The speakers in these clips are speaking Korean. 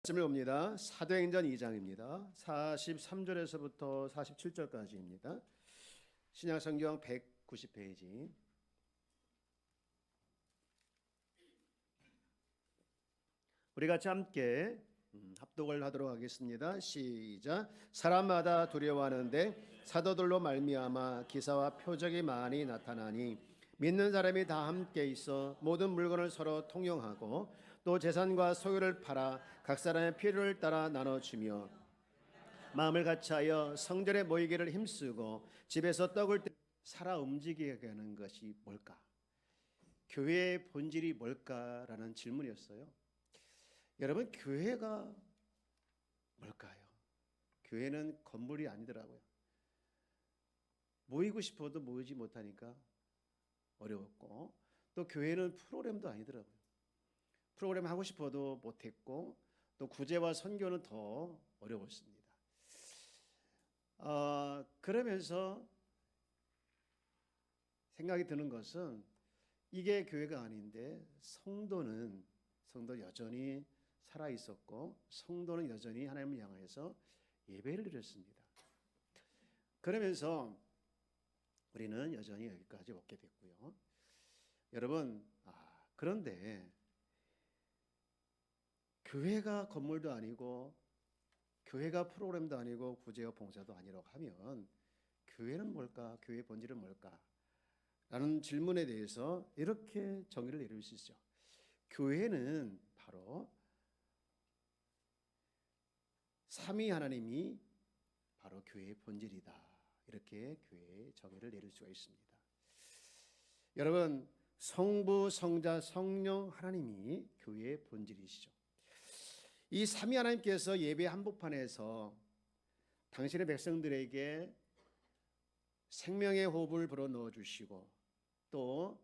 말씀을 봅니다. 사도행전 2장입니다. 43절에서부터 47절까지입니다. 신약성경 190페이지. 우리 같이 함께 합독을 하도록 하겠습니다. 시작. 사람마다 두려워하는데 사도들로 말미암아 기사와 표적이 많이 나타나니 믿는 사람이 다 함께 있어 모든 물건을 서로 통용하고 또 재산과 소유를 팔아 각 사람의 필요를 따라 나눠주며 마음을 같이하여 성전에 모이기를 힘쓰고 집에서 떡을 살아 움직이게 하는 것이 뭘까? 교회의 본질이 뭘까라는 질문이었어요. 여러분, 교회가 뭘까요? 교회는 건물이 아니더라고요. 모이고 싶어도 모이지 못하니까 어려웠고, 또 교회는 프로그램도 아니더라고요. 프로그램 하고 싶어도 못했고, 또 구제와 선교는 더 어려웠습니다. 그러면서 생각이 드는 것은 이게 교회가 아닌데 성도 여전히 살아 있었고 성도는 여전히 하나님을 향해서 예배를 드렸습니다. 그러면서 우리는 여전히 여기까지 오게 됐고요. 여러분, 그런데 교회가 건물도 아니고 교회가 프로그램도 아니고 구제와 봉사도 아니라고 하면 교회는 뭘까? 교회의 본질은 뭘까? 라는 질문에 대해서 이렇게 정의를 내릴 수 있죠. 교회는 바로 삼위 하나님이 바로 교회의 본질이다. 이렇게 교회의 정의를 내릴 수가 있습니다. 여러분, 성부, 성자, 성령 하나님이 교회의 본질이시죠. 이 삼위 하나님께서 예배 한복판에서 당신의 백성들에게 생명의 호흡을 불어넣어 주시고 또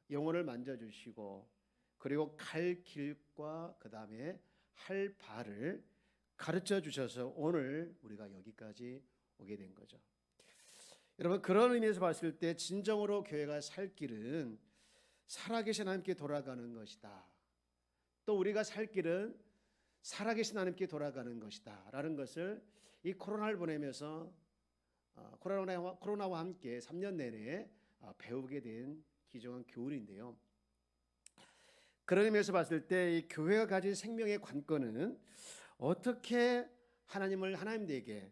영혼을 만져주시고 그리고 갈 길과 그 다음에 할 바를 가르쳐 주셔서 오늘 우리가 여기까지 오게 된 거죠. 여러분, 그런 의미에서 봤을 때 진정으로 교회가 살 길은 살아계신 하나님께 돌아가는 것이다. 또 우리가 살 길은 살아계신 하나님께 돌아가는 것이다 라는 것을 이 코로나를 보내면서 코로나와 함께 3년 내내 배우게 된 귀중한 교훈인데요. 그런 의미에서 봤을 때 이 교회가 가진 생명의 관건은 어떻게 하나님을 하나님되게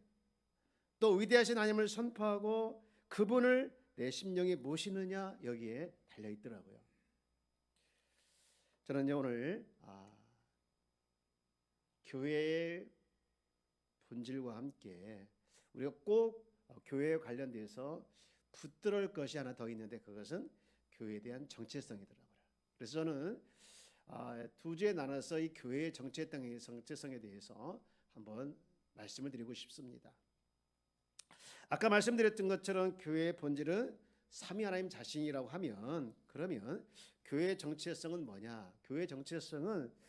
또 위대하신 하나님을 선포하고 그분을 내 심령에 모시느냐 여기에 달려 있더라고요. 저는 오늘 교회의 본질과 함께 우리가 꼭 교회에 관련돼서 붙들을 것이 하나 더 있는데 그것은 교회에 대한 정체성이더라고요. 그래서 저는 두 주에 나눠서 이 교회의 정체성에 대해서 한번 말씀을 드리고 싶습니다. 아까 말씀드렸던 것처럼 교회의 본질은 삼위 하나님 자신이라고 하면 그러면 교회의 정체성은 뭐냐? 교회의 정체성은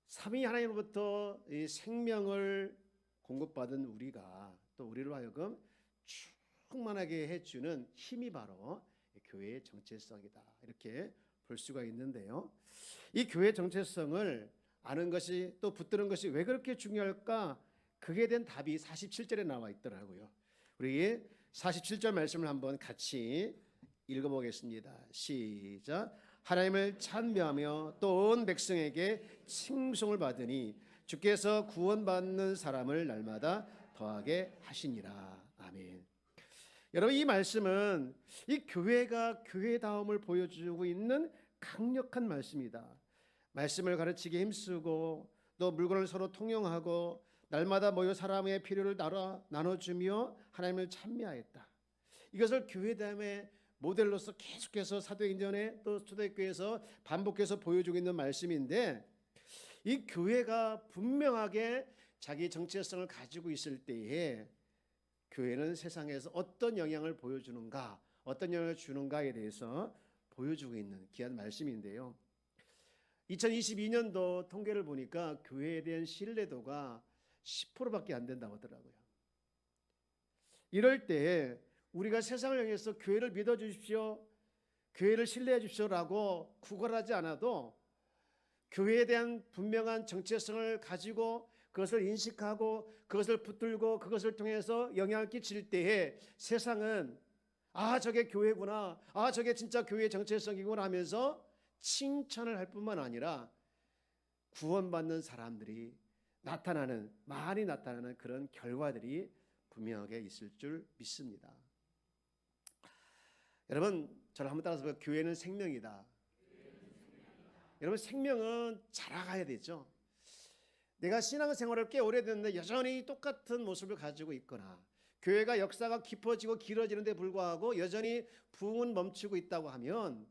삼위 하나님으로부터 이 생명을 공급받은 우리가 또 우리로 하여금 충만하게 해주는 힘이 바로 교회의 정체성이다. 이렇게 볼 수가 있는데요. 이 교회의 정체성을 아는 것이 또 붙드는 것이 왜 그렇게 중요할까? 그에 대한 답이 47절에 나와 있더라고요. 우리 47절 말씀을 한번 같이 읽어보겠습니다. 시작. 하나님을 찬미하며 또 온 백성에게 칭송을 받으니 주께서 구원받는 사람을 날마다 더하게 하시니라. 아멘. 여러분, 이 말씀은 이 교회가 교회다움을 보여주고 있는 강력한 말씀이다. 말씀을 가르치기 힘쓰고 또 물건을 서로 통용하고 날마다 모여 사람의 필요를 나눠주며 하나님을 찬미하였다. 이것을 교회다움의 모델로서 계속해서 사도행전에 또 초대교회에서 반복해서 보여주고 있는 말씀인데 이 교회가 분명하게 자기 정체성을 가지고 있을 때에 교회는 세상에서 어떤 영향을 보여주는가, 어떤 영향을 주는가에 대해서 보여주고 있는 귀한 말씀인데요. 2022년도 통계를 보니까 교회에 대한 신뢰도가 10%밖에 안 된다고 하더라고요. 이럴 때 우리가 세상을 향해서 교회를 믿어주십시오, 교회를 신뢰해 주십시오라고 구걸하지 않아도 교회에 대한 분명한 정체성을 가지고 그것을 인식하고 그것을 붙들고 그것을 통해서 영향을 끼칠 때에 세상은 아, 저게 교회구나, 아, 저게 진짜 교회의 정체성이구나 하면서 칭찬을 할 뿐만 아니라 구원받는 사람들이 많이 나타나는 그런 결과들이 분명하게 있을 줄 믿습니다. 여러분, 저를 한번 따라서 보세요. 교회는 생명이다. 여러분, 생명은 자라가야 되죠. 내가 신앙생활을 꽤 오래됐는데 여전히 똑같은 모습을 가지고 있거나 교회가 역사가 깊어지고 길어지는데 불구하고 여전히 부흥은 멈추고 있다고 하면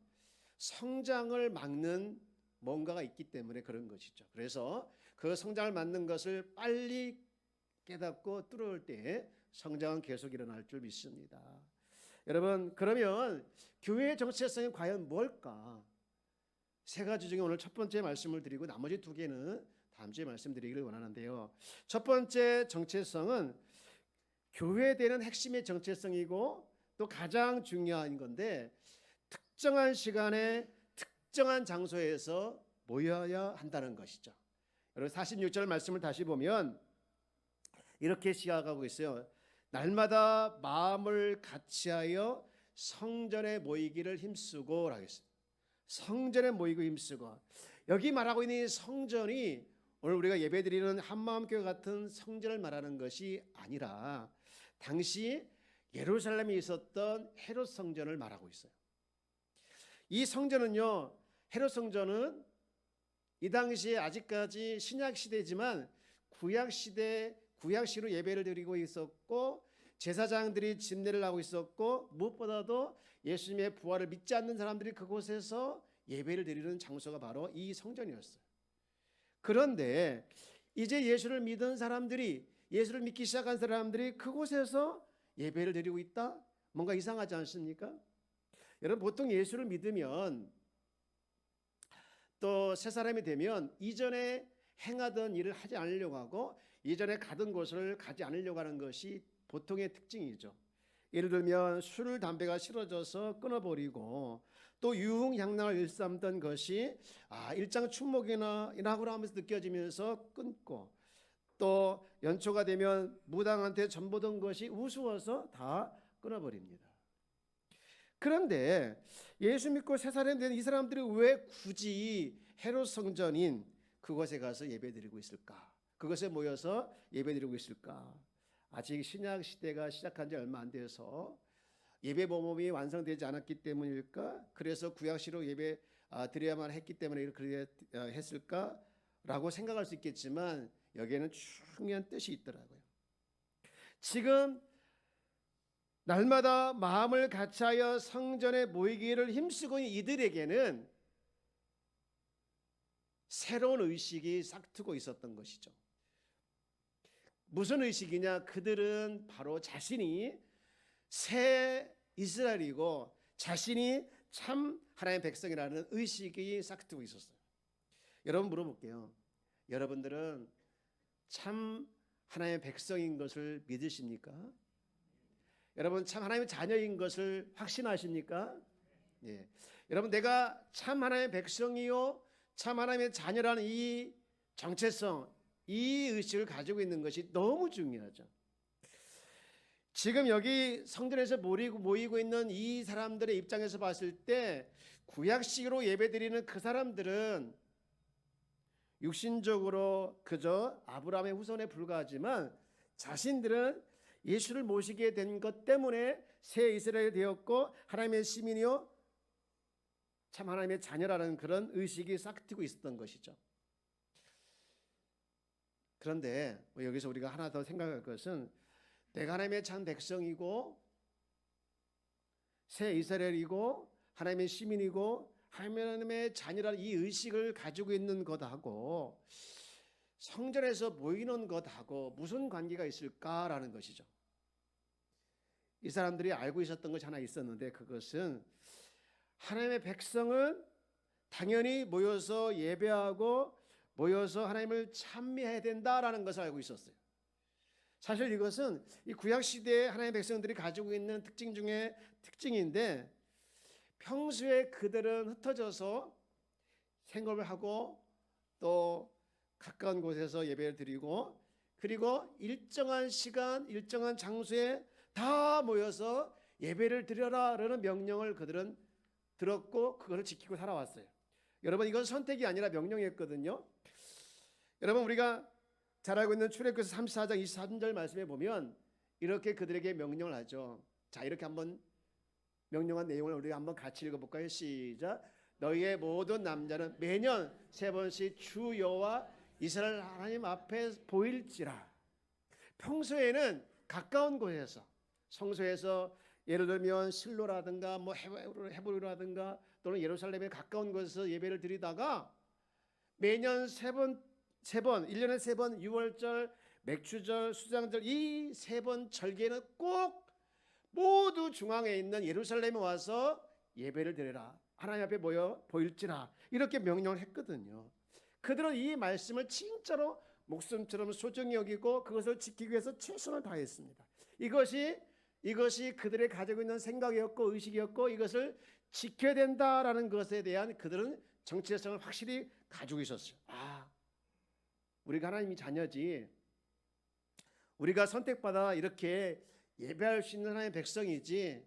성장을 막는 뭔가가 있기 때문에 그런 것이죠. 그래서 그 성장을 막는 것을 빨리 깨닫고 뚫을 때 성장은 계속 일어날 줄 믿습니다. 여러분, 그러면 교회의 정체성이 과연 뭘까? 세 가지 중에 오늘 첫 번째 말씀을 드리고 나머지 두 개는 다음 주에 말씀드리기를 원하는데요. 첫 번째 정체성은 교회되는 핵심의 정체성이고 또 가장 중요한 건데 특정한 시간에 특정한 장소에서 모여야 한다는 것이죠. 여러분 46절 말씀을 다시 보면 이렇게 시작하고 있어요. 날마다 마음을 같이하여 성전에 모이기를 힘쓰고 라고 했어요. 성전에 모이고 힘쓰고. 여기 말하고 있는 이 성전이 오늘 우리가 예배드리는 한마음교회 같은 성전을 말하는 것이 아니라 당시 예루살렘에 있었던 헤롯 성전을 말하고 있어요. 이 성전은요, 헤롯 성전은 이 당시에 아직까지 신약 시대지만 구약시로 예배를 드리고 있었고 제사장들이 집례를 하고 있었고 무엇보다도 예수님의 부활을 믿지 않는 사람들이 그곳에서 예배를 드리는 장소가 바로 이 성전이었어요. 그런데 이제 예수를 믿은 사람들이 예수를 믿기 시작한 사람들이 그곳에서 예배를 드리고 있다? 뭔가 이상하지 않습니까? 여러분 보통 예수를 믿으면 또 새 사람이 되면 이전에 행하던 일을 하지 않으려고 하고 이전에 가던 곳을 가지 않으려고 하는 것이 보통의 특징이죠. 예를 들면 술, 담배가 싫어져서 끊어버리고 또 유흥향락을 일삼던 것이 일장춘목이나 하면서 느껴지면서 끊고 또 연초가 되면 무당한테 전보던 것이 우스워서 다 끊어버립니다. 그런데 예수 믿고 새 사람이 된 이 사람들이 왜 굳이 헤롯 성전인 그곳에 가서 예배드리고 있을까? 그것에 모여서 예배드리고 있을까? 아직 신약 시대가 시작한 지 얼마 안 돼서 예배 모범이 완성되지 않았기 때문일까? 그래서 구약시로 예배 드려야만 했기 때문에 그렇게 했을까라고 생각할 수 있겠지만 여기에는 중요한 뜻이 있더라고요. 지금 날마다 마음을 같이하여 성전에 모이기를 힘쓰고 있는 이들에게는 새로운 의식이 싹트고 있었던 것이죠. 무슨 의식이냐? 그들은 바로 자신이 새 이스라엘이고 자신이 참 하나님의 백성이라는 의식이 싹트고 있었어요. 여러분 물어볼게요. 여러분들은 참 하나님의 백성인 것을 믿으십니까? 여러분 참 하나님의 자녀인 것을 확신하십니까? 예. 여러분 내가 참 하나님의 백성이요 참 하나님의 자녀라는 이 정체성, 이 의식을 가지고 있는 것이 너무 중요하죠. 지금 여기 성전에서 모이고 있는 이 사람들의 입장에서 봤을 때 구약식으로 예배드리는 그 사람들은 육신적으로 그저 아브라함의 후손에 불과하지만 자신들은 예수를 모시게 된 것 때문에 새 이스라엘이 되었고 하나님의 시민이요 참 하나님의 자녀라는 그런 의식이 싹트고 있었던 것이죠. 그런데 여기서 우리가 하나 더 생각할 것은 내가 하나님의 참 백성이고 새 이스라엘이고 하나님의 시민이고 하나님의 자녀라는 이 의식을 가지고 있는 것하고 성전에서 모이는 것하고 무슨 관계가 있을까라는 것이죠. 이 사람들이 알고 있었던 것이 하나 있었는데 그것은 하나님의 백성은 당연히 모여서 예배하고 모여서 하나님을 찬미해야 된다라는 것을 알고 있었어요. 사실 이것은 이 구약시대의 하나님의 백성들이 가지고 있는 특징 중에 특징인데 평소에 그들은 흩어져서 생업을 하고 또 가까운 곳에서 예배를 드리고, 그리고 일정한 시간 일정한 장소에 다 모여서 예배를 드려라라는 명령을 그들은 들었고 그것을 지키고 살아왔어요. 여러분, 이건 선택이 아니라 명령이었거든요. 여러분, 우리가 잘 알고 있는 출애굽기서 34장 23절 말씀에 보면 이렇게 그들에게 명령을 하죠. 자, 이렇게 한번 명령한 내용을 우리가 한번 같이 읽어볼까요? 시작. 너희의 모든 남자는 매년 3번씩 주 여호와 이스라엘 하나님 앞에 보일지라. 평소에는 가까운 곳에서, 성소에서 예를 들면 실로라든가 뭐 헤브론이라든가 또는 예루살렘에 가까운 곳에서 예배를 드리다가 매년 3번 1년에 3번 유월절, 맥주절, 수장절 이 3번 절기에는 꼭 모두 중앙에 있는 예루살렘에 와서 예배를 드려라. 하나님 앞에 모여 보일지라. 이렇게 명령을 했거든요. 그들은 이 말씀을 진짜로 목숨처럼 소중히 여기고 그것을 지키기 위해서 최선을 다했습니다. 이것이 그들의 가지고 있는 생각이었고 의식이었고 이것을 지켜야 된다라는 것에 대한 그들은 정체성을 확실히 가지고 있었어요. 우리가 하나님의 자녀지, 우리가 선택받아 이렇게 예배할 수 있는 하나님의 백성이지,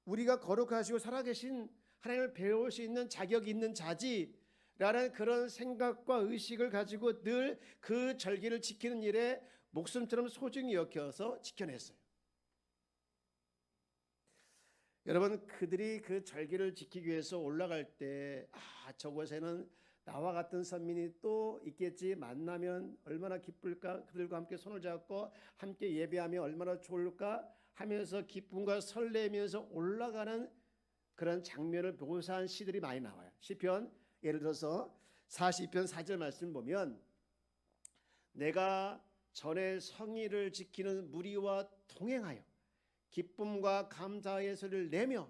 우리가 거룩하시고 살아계신 하나님을 배울 수 있는 자격이 있는 자지라는 그런 생각과 의식을 가지고 늘 그 절기를 지키는 일에 목숨처럼 소중히 여겨서 지켜냈어요. 여러분, 그들이 그 절기를 지키기 위해서 올라갈 때 저곳에는 나와 같은 선민이 또 있겠지, 만나면 얼마나 기쁠까, 그들과 함께 손을 잡고 함께 예배하면 얼마나 좋을까 하면서 기쁨과 설레면서 올라가는 그런 장면을 묘사한 시들이 많이 나와요. 시편, 예를 들어서 42편 4절 말씀 보면 내가 전에 성의를 지키는 무리와 동행하여 기쁨과 감사의 소리를 내며,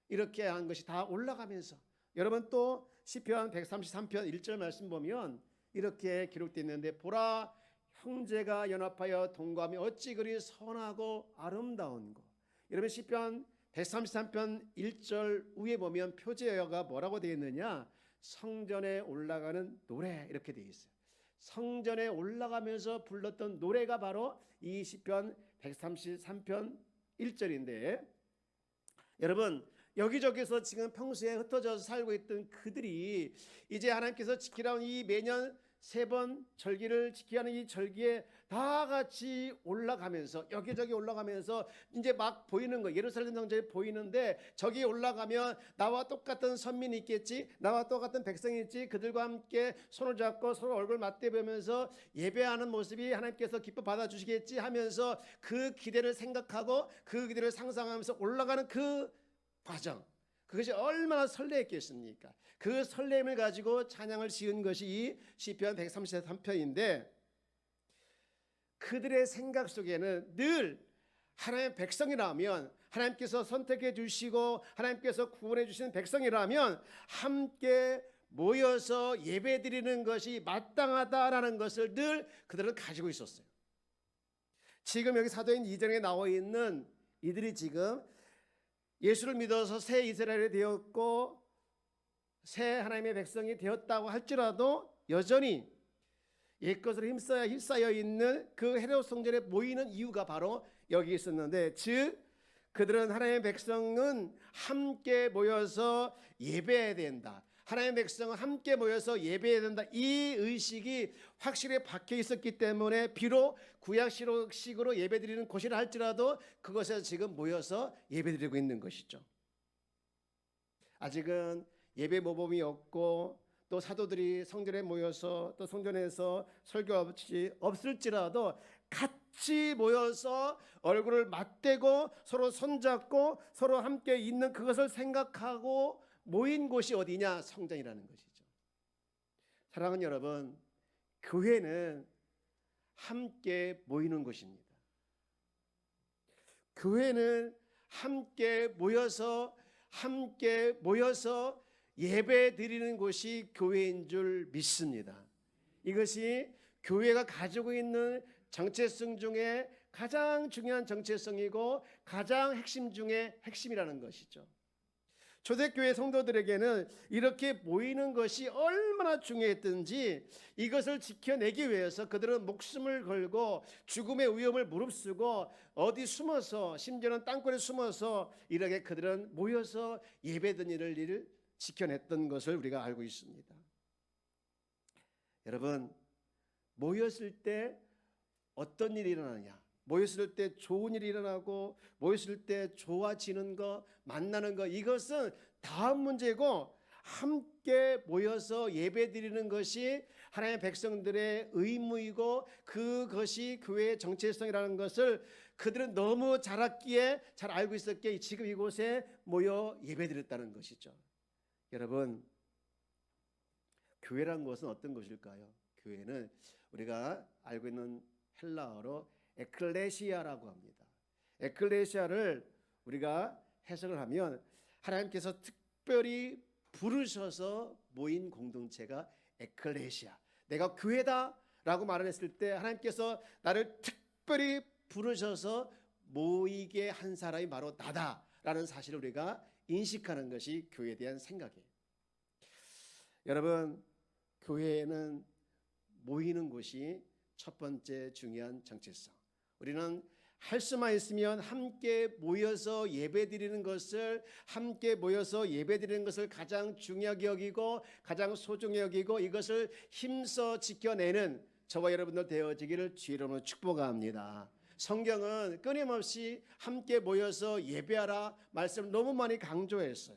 이렇게 한 것이 다 올라가면서, 여러분 또 시편 133편 1절 말씀 보면 이렇게 기록되어 있는데 보라, 형제가 연합하여 동거하며 어찌 그리 선하고 아름다운고. 여러분, 시편 133편 1절 위에 보면 표제어가 뭐라고 되어 있느냐, 성전에 올라가는 노래, 이렇게 되어 있어요. 성전에 올라가면서 불렀던 노래가 바로 이 시편 133편 1절인데, 여러분, 여기저기서 지금 평소에 흩어져서 살고 있던 그들이 이제 하나님께서 지키라는 이 매년 3번 절기를 지키게 하는 이 절기에 다 같이 올라가면서, 여기저기 올라가면서 이제 막 보이는 거, 예루살렘 성전이 보이는데 저기 올라가면 나와 똑같은 선민이 있겠지, 나와 똑같은 백성이 있지, 그들과 함께 손을 잡고 서로 얼굴 맞대보면서 예배하는 모습이 하나님께서 기뻐 받아주시겠지 하면서 그 기대를 생각하고 그 기대를 상상하면서 올라가는 그 과정, 그것이 얼마나 설레했겠습니까? 그 설렘을 가지고 찬양을 지은 것이 이 시편 133편인데, 그들의 생각 속에는 늘 하나님의 백성이라면, 하나님께서 선택해 주시고 하나님께서 구원해 주시는 백성이라면 함께 모여서 예배드리는 것이 마땅하다라는 것을 늘 그들은 가지고 있었어요. 지금 여기 사도행 2장에 나와 있는 이들이 지금 예수를 믿어서 새 이스라엘이 되었고 새 하나님의 백성이 되었다고 할지라도 여전히 옛것으로 휩싸여 있는 그 헤롯 성전에 모이는 이유가 바로 여기 있었는데, 즉 그들은 하나님의 백성은 함께 모여서 예배해야 된다, 하나님의 백성은 함께 모여서 예배해야 된다, 이 의식이 확실히 박혀 있었기 때문에 비록 구약식으로 예배드리는 곳이라 할지라도 그곳에서 지금 모여서 예배드리고 있는 것이죠. 아직은 예배 모범이 없고 또 사도들이 성전에 모여서 또 성전에서 설교 없을지라도 같이 모여서 얼굴을 맞대고 서로 손잡고 서로 함께 있는 그것을 생각하고 모인 곳이 어디냐? 성전이라는 것이죠. 사랑하는 여러분, 교회는 함께 모이는 곳입니다. 교회는 함께 모여서 예배 드리는 곳이 교회인 줄 믿습니다. 이것이 교회가 가지고 있는 정체성 중에 가장 중요한 정체성이고 가장 핵심 중에 핵심이라는 것이죠. 초대교회 성도들에게는 이렇게 모이는 것이 얼마나 중요했든지 이것을 지켜내기 위해서 그들은 목숨을 걸고 죽음의 위험을 무릅쓰고 어디 숨어서, 심지어는 땅굴에 숨어서 이렇게 그들은 모여서 예배드리는 일을 지켜냈던 것을 우리가 알고 있습니다. 여러분, 모였을 때 어떤 일이 일어나느냐? 모였을 때 좋은 일이 일어나고 모였을 때 좋아지는 거, 만나는 거, 이것은 다음 문제고, 함께 모여서 예배드리는 것이 하나님의 백성들의 의무이고 그것이 교회의 정체성이라는 것을 그들은 너무 잘 알고 있었기에 지금 이곳에 모여 예배드렸다는 것이죠. 여러분, 교회란 것은 어떤 것일까요? 교회는 우리가 알고 있는 헬라어로 에클레시아라고 합니다. 에클레시아를 우리가 해석을 하면 하나님께서 특별히 부르셔서 모인 공동체가 에클레시아, 내가 교회다라고 말했을 때 하나님께서 나를 특별히 부르셔서 모이게 한 사람이 바로 나다라는 사실을 우리가 인식하는 것이 교회에 대한 생각이에요. 여러분, 교회에는 모이는 곳이 첫 번째 중요한 정체성. 우리는 할 수만 있으면 함께 모여서 예배드리는 것을 가장 중요하게 여기고 가장 소중히 여기고 이것을 힘써 지켜내는 저와 여러분들 되어지기를 주의 이름으로 축복합니다. 성경은 끊임없이 함께 모여서 예배하라 말씀을 너무 많이 강조했어요.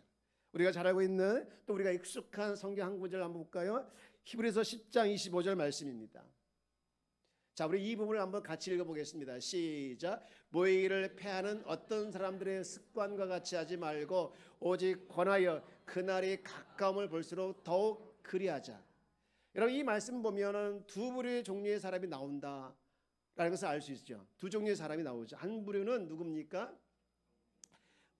우리가 잘 알고 있는 또 우리가 익숙한 성경 한 구절 한번 볼까요? 히브리서 10장 25절 말씀입니다. 자, 우리 이 부분을 한번 같이 읽어보겠습니다. 시작. 모이기를 패하는 어떤 사람들의 습관과 같이 하지 말고 오직 권하여 그날이 가까움을 볼수록 더욱 그리하자. 여러분, 이 말씀 보면은 두 부류의 종류의 사람이 나온다라는 것을 알 수 있죠. 두 종류의 사람이 나오죠. 한 부류는 누굽니까?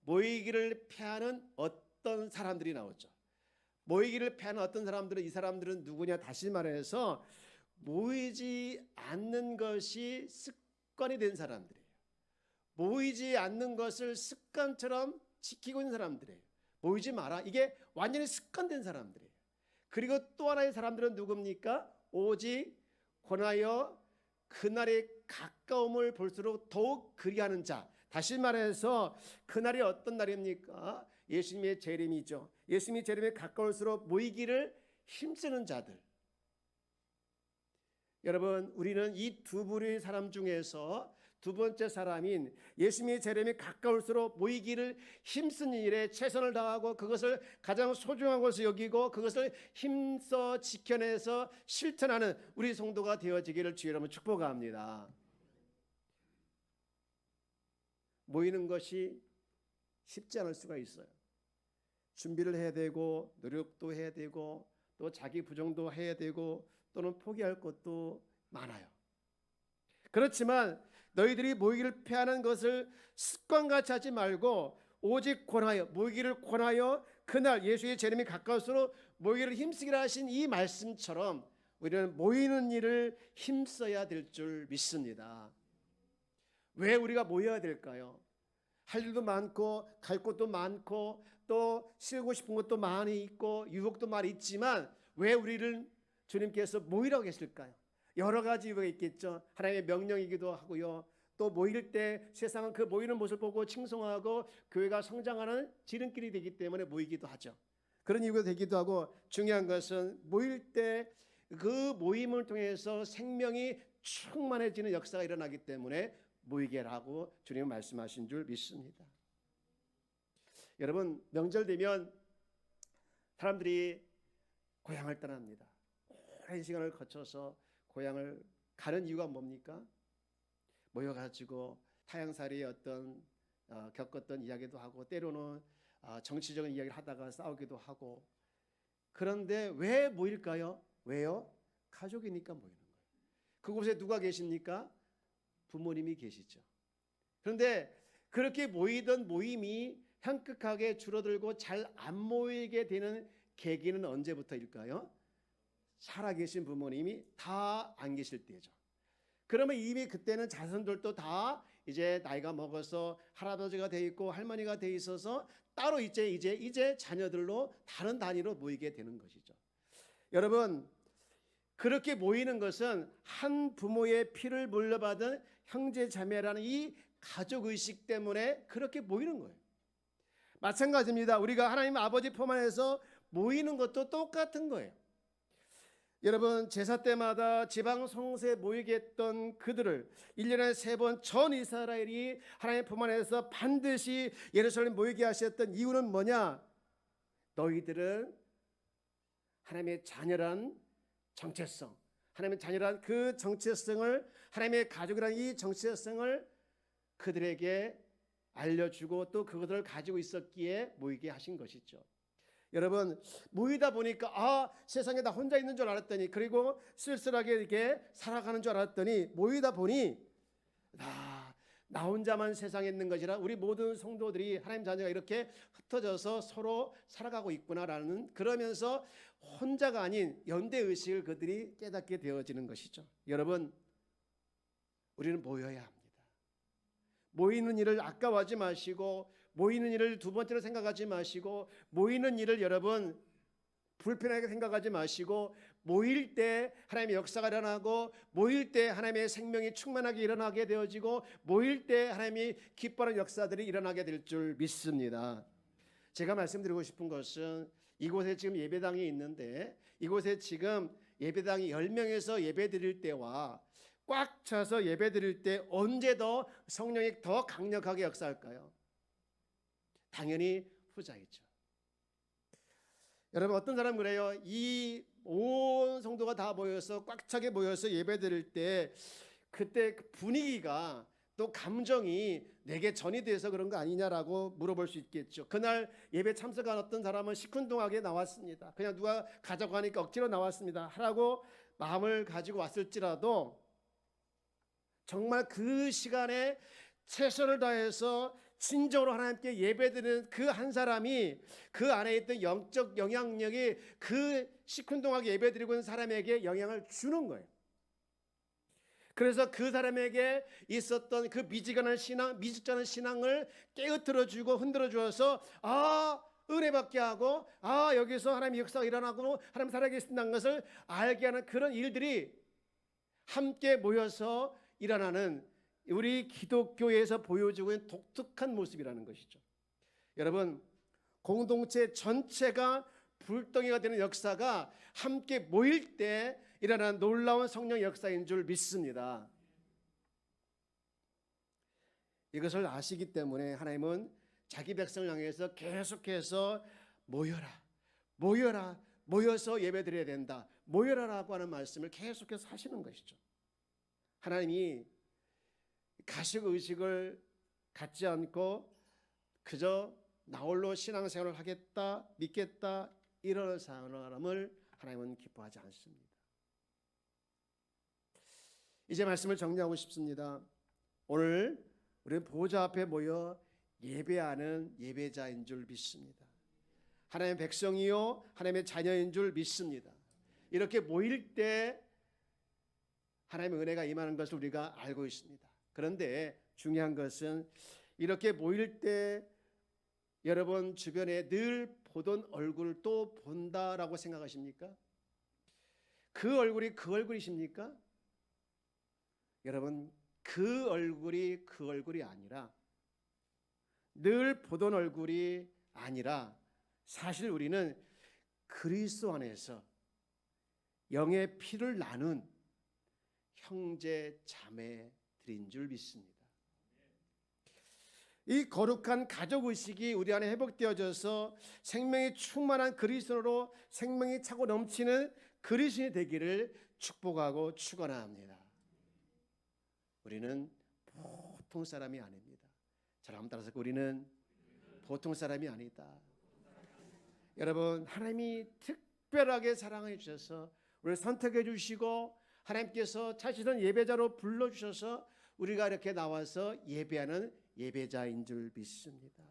모이기를 패하는 어떤 사람들이 나오죠. 모이기를 패하는 어떤 사람들은, 이 사람들은 누구냐? 다시 말해서 모이지 않는 것이 습관이 된 사람들이에요. 모이지 않는 것을 습관처럼 지키고 있는 사람들이에요. 모이지 마라, 이게 완전히 습관된 사람들이에요. 그리고 또 하나의 사람들은 누굽니까? 오직 권하여 그날의 가까움을 볼수록 더욱 그리하는 자. 다시 말해서 그날이 어떤 날입니까? 예수님의 재림이죠. 예수님의 재림에 가까울수록 모이기를 힘쓰는 자들. 여러분, 우리는 이 두 부류의 사람 중에서 두 번째 사람인 예수님의 재림에 가까울수록 모이기를 힘쓰는 일에 최선을 다하고 그것을 가장 소중한 것으로 여기고 그것을 힘써 지켜내서 실천하는 우리 성도가 되어지기를 주의 이름으로 축복합니다. 모이는 것이 쉽지 않을 수가 있어요. 준비를 해야 되고 노력도 해야 되고 또 자기 부정도 해야 되고 또는 포기할 것도 많아요. 그렇지만 너희들이 모이기를 패하는 것을 습관같이 하지 말고 오직 권하여, 모이기를 권하여 그날 예수의 재림이 가까울수록 모이기를 힘쓰기를 하신 이 말씀처럼 우리는 모이는 일을 힘써야 될 줄 믿습니다. 왜 우리가 모여야 될까요? 할 일도 많고 갈 곳도 많고 또 쉬고 싶은 것도 많이 있고 유혹도 많이 있지만 왜 우리를 주님께서 모이라고 했을까요? 여러 가지 이유가 있겠죠. 하나님의 명령이기도 하고요. 또 모일 때 세상은 그 모이는 모습을 보고 칭송하고 교회가 성장하는 지름길이 되기 때문에 모이기도 하죠. 그런 이유가 되기도 하고 중요한 것은 모일 때 그 모임을 통해서 생명이 충만해지는 역사가 일어나기 때문에 모이게 하라고 주님은 말씀하신 줄 믿습니다. 여러분, 명절 되면 사람들이 고향을 떠납니다. 오랜 시간을 거쳐서 고향을 가는 이유가 뭡니까? 모여가지고 타향살이의 어떤 겪었던 이야기도 하고 때로는 정치적인 이야기를 하다가 싸우기도 하고. 그런데 왜 모일까요? 왜요? 가족이니까 모이는 거예요. 그곳에 누가 계십니까? 부모님이 계시죠. 그런데 그렇게 모이던 모임이 현격하게 줄어들고 잘 안 모이게 되는 계기는 언제부터일까요? 살아계신 부모님이 다 안 계실 때죠. 그러면 이미 그때는 자손들도 다 이제 나이가 먹어서 할아버지가 돼 있고 할머니가 돼 있어서 따로 이제 자녀들로 다른 단위로 모이게 되는 것이죠. 여러분, 그렇게 모이는 것은 한 부모의 피를 물려받은 형제 자매라는 이 가족 의식 때문에 그렇게 모이는 거예요. 마찬가지입니다. 우리가 하나님 아버지 품 안에서 모이는 것도 똑같은 거예요. 여러분, 제사 때마다 지방 성소에 모이게 했던 그들을 1년에 3번 전 이스라엘이 하나님 품 안에서 반드시 예루살렘 모이게 하셨던 이유는 뭐냐? 너희들은 하나님의 자녀란 정체성, 하나님의 자녀란 그 정체성을, 하나님의 가족이란 이 정체성을 그들에게 알려주고 또 그것을 가지고 있었기에 모이게 하신 것이죠. 여러분, 모이다 보니까 세상에 나 혼자 있는 줄 알았더니, 그리고 쓸쓸하게 이렇게 살아가는 줄 알았더니, 모이다 보니 나 혼자만 세상에 있는 것이라 우리 모든 성도들이 하나님 자녀가 이렇게 흩어져서 서로 살아가고 있구나라는, 그러면서 혼자가 아닌 연대의식을 그들이 깨닫게 되어지는 것이죠. 여러분, 우리는 모여야 합니다. 모이는 일을 아까워하지 마시고, 모이는 일을 두 번째로 생각하지 마시고, 모이는 일을 여러분 불편하게 생각하지 마시고, 모일 때 하나님의 역사가 일어나고, 모일 때 하나님의 생명이 충만하게 일어나게 되어지고, 모일 때 하나님이 기뻐하는 역사들이 일어나게 될 줄 믿습니다. 제가 말씀드리고 싶은 것은, 이곳에 지금 예배당이 있는데, 이곳에 지금 예배당이 10명에서 예배 드릴 때와 꽉 차서 예배 드릴 때 언제 더 성령이 더 강력하게 역사할까요? 당연히 후자이죠. 여러분, 어떤 사람은 그래요. 이 온 성도가 다 모여서 꽉 차게 모여서 예배 드릴 때 그때 그 분위기가 또 감정이 내게 전이 돼서 그런 거 아니냐라고 물어볼 수 있겠죠. 그날 예배 참석한 어떤 사람은 시큰둥하게 나왔습니다. 그냥 누가 가자고 하니까 억지로 나왔습니다 하라고 마음을 가지고 왔을지라도, 정말 그 시간에 최선을 다해서 진정으로 하나님께 예배드리는 그 한 사람이, 그 안에 있던 영적 영향력이 그 시큰둥하게 예배드리고 있는 사람에게 영향을 주는 거예요. 그래서 그 사람에게 있었던 그 미지근한 신앙, 미숙자는 신앙을 깨우쳐주고 흔들어 주어서 은혜받게 하고, 여기서 하나님의 역사가 일어나고 하나님 살아계신다는 것을 알게 하는 그런 일들이 함께 모여서 일어나는 우리 기독교에서 보여주고 있는 독특한 모습이라는 것이죠. 여러분, 공동체 전체가 불덩이가 되는 역사가 함께 모일 때 일어나는 놀라운 성령 역사인 줄 믿습니다. 이것을 아시기 때문에 하나님은 자기 백성을 향해서 계속해서 모여라, 모여서 예배드려야 된다, 모여라라고 하는 말씀을 계속해서 하시는 것이죠. 하나님이 가식 의식을 갖지 않고 그저 나 홀로 신앙생활을 하겠다, 믿겠다 이런 사람을 하나님은 기뻐하지 않습니다. 이제 말씀을 정리하고 싶습니다. 오늘 우리는 보좌 앞에 모여 예배하는 예배자인 줄 믿습니다. 하나님의 백성이요 하나님의 자녀인 줄 믿습니다. 이렇게 모일 때 하나님의 은혜가 임하는 것을 우리가 알고 있습니다. 그런데 중요한 것은, 이렇게 모일 때 여러분 주변에 늘 보던 얼굴을 또 본다라고 생각하십니까? 그 얼굴이 그 얼굴이십니까? 여러분, 그 얼굴이 아니라, 늘 보던 얼굴이 아니라, 사실 우리는 그리스도 안에서 영의 피를 나눈 형제 자매들인 줄 믿습니다. 이 거룩한 가족의식이 우리 안에 회복되어져서 생명이 충만한 그리스도로 생명이 차고 넘치는 그리스도인이 되기를 축복하고 축원합니다. 우리는 보통 사람이 아닙니다. 잘 한번 따라서, 우리는 보통 사람이 아니다. 여러분, 하나님이 특별하게 사랑해 주셔서 우리를 선택해 주시고, 하나님께서 찾으시던 예배자로 불러주셔서 우리가 이렇게 나와서 예배하는 예배자인 줄 믿습니다.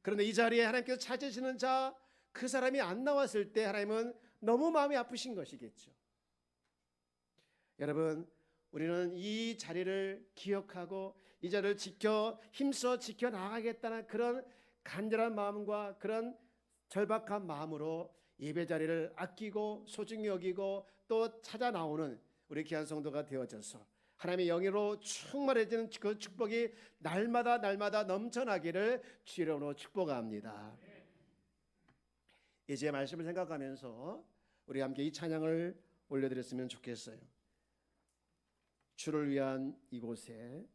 그런데 이 자리에 하나님께서 찾으시는 자, 그 사람이 안 나왔을 때 하나님은 너무 마음이 아프신 것이겠죠. 여러분, 우리는 이 자리를 기억하고 이 자리를 힘써 지켜나가겠다는 그런 간절한 마음과 그런 절박한 마음으로 예배 자리를 아끼고 소중히 여기고 또 찾아 나오는 우리 귀한 성도가 되어져서 하나님의 영으로 충만해지는 그 축복이 날마다 넘쳐나기를 주의 이름으로 축복합니다. 이제 말씀을 생각하면서 우리 함께 이 찬양을 올려드렸으면 좋겠어요. 주를 위한 이곳에